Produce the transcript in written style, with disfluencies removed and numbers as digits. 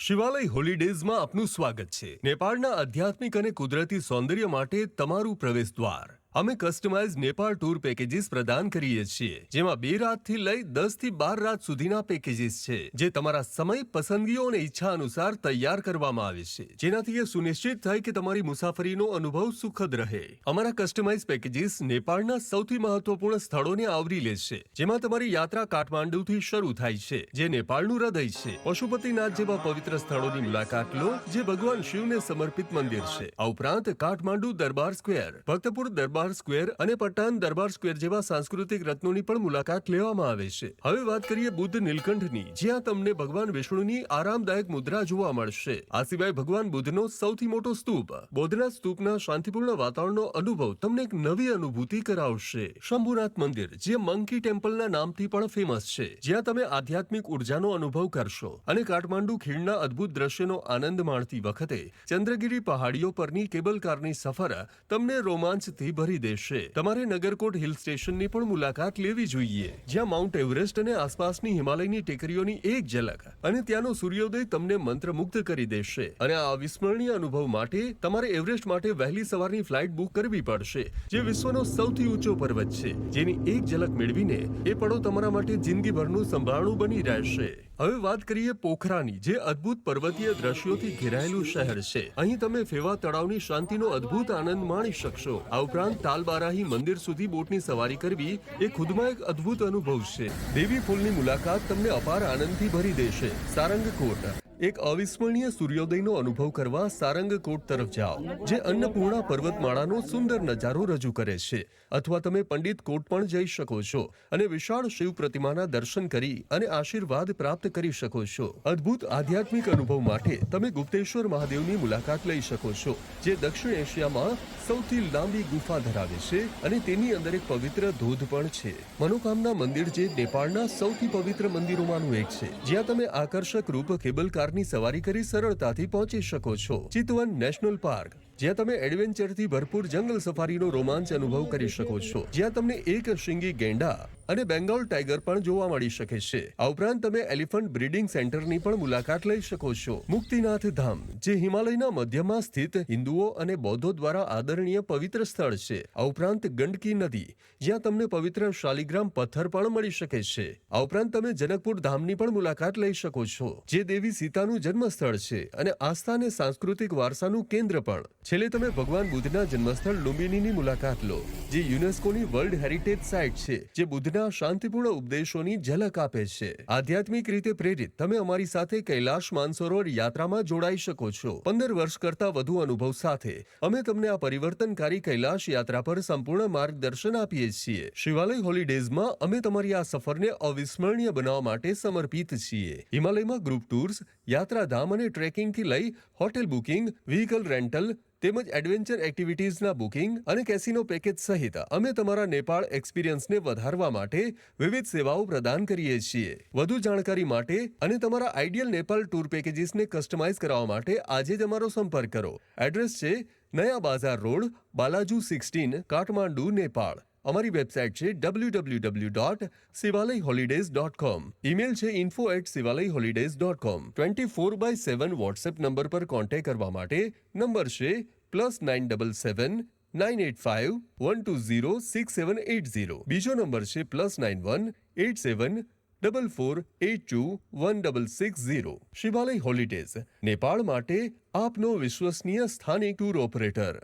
શિવાલય હોલિડેઝમાં આપનું સ્વાગત છે. નેપાળના આધ્યાત્મિક અને કુદરતી સૌંદર્ય માટે તમારું પ્રવેશદ્વાર. અમે કસ્ટમાઇઝ નેપાળ ટૂર પેકેજીસ પ્રદાન કરીએ છીએ, જેમાં 2 રાતથી લઈ 10 થી 12 રાત સુધીના પેકેજીસ છે, જે તમારા સમય, પસંદગીઓ અને ઈચ્છા અનુસાર તૈયાર કરવામાં આવે છે, જેનાથી એ સુનિશ્ચિત થાય કે તમારી મુસાફરીનો અનુભવ સુખદ રહે. અમારા કસ્ટમાઇઝ પેકેજીસ નેપાળના સૌથી મહત્વપૂર્ણ સ્થળોને આવરી લે છે, જેમાં તમારી યાત્રા કાઠમાંડુથી શરૂ થાય છે, જે નેપાળનું હૃદય છે. પશુપતિનાથ જેવા પવિત્ર સ્થળોની મુલાકાત લો, જે ભગવાન શિવને સમર્પિત મંદિર છે. આ ઉપરાંત કાઠમાંડુ દરબાર સ્ક્વેર, ભક્તપુર દરબાર સ્ક્વેર અને પટાન દરબાર સ્ક્વેર જેવા સાંસ્કૃતિક રત્નોની પણ મુલાકાત લેવામાં આવે છે. હવે વાત કરીએ બુદ્ધ નીલકંઠની, જ્યાં તમને ભગવાન વિષ્ણુની આરામદાયક મુદ્રા જોવા મળશે. આ સિવાય ભગવાન બુદ્ધનો સૌથી મોટો સ્તૂપ, બૌદ્ધના સ્તૂપના શાંતિપૂર્ણ વાતાવરણનો અનુભવ તમને એક નવી અનુભૂતિ કરાવશે. શંભુનાથ મંદિર, જે મંકી ટેમ્પલના નામથી પણ ફેમસ છે, જ્યાં તમે આધ્યાત્મિક ઉર્જાનો અનુભવ કરશો. અને કાઠમાંડુ ખીણના અદ્ભુત દ્રશ્યનો આનંદ માણતી વખતે ચંદ્રગીરી પહાડીઓ પરની કેબલ કારની સફર તમને રોમાંચથી ભરી દેશે. તમારે નગરકોટ હિલ સ્ટેશનની પણ મુલાકાત લેવી જોઈએ, જ્યાં માઉન્ટ એવરેસ્ટ અને આસપાસની હિમાલયની ટેકરીઓની એક ઝલક અને ત્યાંનો સૂર્યોદય તમને મંત્રમુગ્ધ કરી દેશે. અને આ અવિસ્મરણીય અનુભવ માટે તમારે એવરેસ્ટ માટે વહેલી સવારની ફ્લાઇટ બુક કરવી પડશે, જે વિશ્વનો સૌથી ઊંચો પર્વત છે, જેની એક ઝલક મેળવીને એ પળો તમારા માટે જિંદગીભરનું સંભાળણું બની રહેશે. હવે વાત કરીએ પોખરાની, જે અદ્ભુત પર્વતીય દ્રશ્યોથી ઘેરાયેલું શહેર છે. અહીં તમે ફેવા તળાવની શાંતિનો અદ્ભુત આનંદ માણી શકશો. આ ઉપરાંત તાલબારાહી મંદિર સુધી બોટની સવારી કરવી એ ખુદમાં એક અદ્ભુત અનુભવ છે. દેવી ફૂલની મુલાકાત તમને અપાર આનંદથી ભરી દેશે. સારંગકોટ, એક અવિસ્મરણીય સૂર્યોદયનો અનુભવ કરવા સારંગકોટ તરફ જાઓ, જે અન્નપૂર્ણા પર્વતમાળાનો સુંદર નજારો રજૂ કરે છે. અથવા તમે પંડિત કોટ પણ જઈ શકો છો અને વિશાળ શિવ પ્રતિમાના દર્શન કરી અને આશીર્વાદ પ્રાપ્ત કરી શકો છો. અદ્ભુત આધ્યાત્મિક અનુભવ માટે તમે ગુપ્તેશ્વર મહાદેવની મુલાકાત લઈ શકો છો, જે દક્ષિણ એશિયામાં સૌથી લાંબી ગુફા ધરાવે છે અને તેની અંદર એક પવિત્ર ધોધ પણ છે. મનોકામના મંદિર, જે નેપાળના સૌથી પવિત્ર મંદિરોમાંનું એક છે, જ્યાં તમે આકર્ષક રૂપ કેબલ કારની સવારી કરી સરળતાથી પહોંચી શકો છો. ચિતવન નેશનલ પાર્ક, જ્યાં તમે એડવેન્ચરથી ભરપૂર જંગલ સફારીનો રોમાંચ અનુભવ કરી શકો છો, જ્યાં તમને એક શિંગી ગેંડા અને બેંગોલ ટાઈગર પણ જોવા મળી શકે છે. આ ઉપરાંત તમે એલિફન્ટ બ્રીડિંગ સેન્ટરની પણ મુલાકાત લઈ શકો છો. મુક્તિનાથ ધામ, જે હિમાલયના મધ્યમાં સ્થિત હિન્દુઓ અને બૌદ્ધો દ્વારા આદરણીય પવિત્ર સ્થળ છે. આ ઉપરાંત ગંડકી નદી, જ્યાં તમને પવિત્ર શાલિગ્રામ પથ્થર પણ મળી શકે છે. આ ઉપરાંત તમે જનકપુર ધામની પણ મુલાકાત લઈ શકો છો, જે દેવી સીતાનું જન્મસ્થળ છે અને આસ્થા અને સાંસ્કૃતિક વારસાનું કેન્દ્ર પણ. છેલ્લે તમે ભગવાન બુદ્ધના જન્મસ્થળ લુંબિનીની મુલાકાત લો, જે યુનેસ્કોની વર્લ્ડ હેરિટેજ સાઇટ છે, જે બુદ્ધના શાંતિપૂર્ણ ઉપદેશોની ઝલક આપે છે. આધ્યાત્મિક રીતે પ્રેરિત તમે અમારી સાથે કૈલાશ માનસરોવર યાત્રામાં જોડાઈ શકો છો. 15 વર્ષ કરતા વધુ અનુભવ સાથે અમે તમને આ પરિવર્તનકારી કૈલાશ યાત્રા પર સંપૂર્ણ માર્ગદર્શન આપીએ છીએ. શિવાલય હોલિડેઝમાં અમે તમારી આ સફરને અવિસ્મરણીય બનાવવા માટે સમર્પિત છીએ. હિમાલયમાં ગ્રુપ ટૂર્સ, યાત્રાધામ અને ટ્રેકિંગથી લઈ હોટેલ બુકિંગ, વ્હીકલ રેન્ટલ તેમજ એડવેન્ચર એક્ટિવિટીઝના બુકિંગ અને કેસિનો પેકેજ સહિત અમે તમારા નેપાળ એક્સપિરિયન્સને વધારવા માટે વિવિધ સેવાઓ પ્રદાન કરીએ છીએ. વધુ જાણકારી માટે અને તમારા આઈડિયલ નેપાળ ટૂર પેકેજીસને કસ્ટમાઇઝ કરાવવા માટે આજે જ અમારો સંપર્ક કરો. એડ્રેસ છે નયા બાજાર રોડ, બાલાજુ 16, કાઠમાંડુ, નેપાળ. અમારી વેબસાઇટ છે www.sivalayholidays.com. ઈમેલ છે info@sivalayholidays.com. 24/7 વોટ્સએપ નંબર પર કોન્ટેક્ટ કરવા માટે નંબર છે +977 985 120 6780. બીજો નંબર છે +91 87 4482 1660. શિવાલય હોલિડેઝ, નેપાળ માટે આપનો વિશ્વસનીય સ્થાનિક ટૂર ઓપરેટર.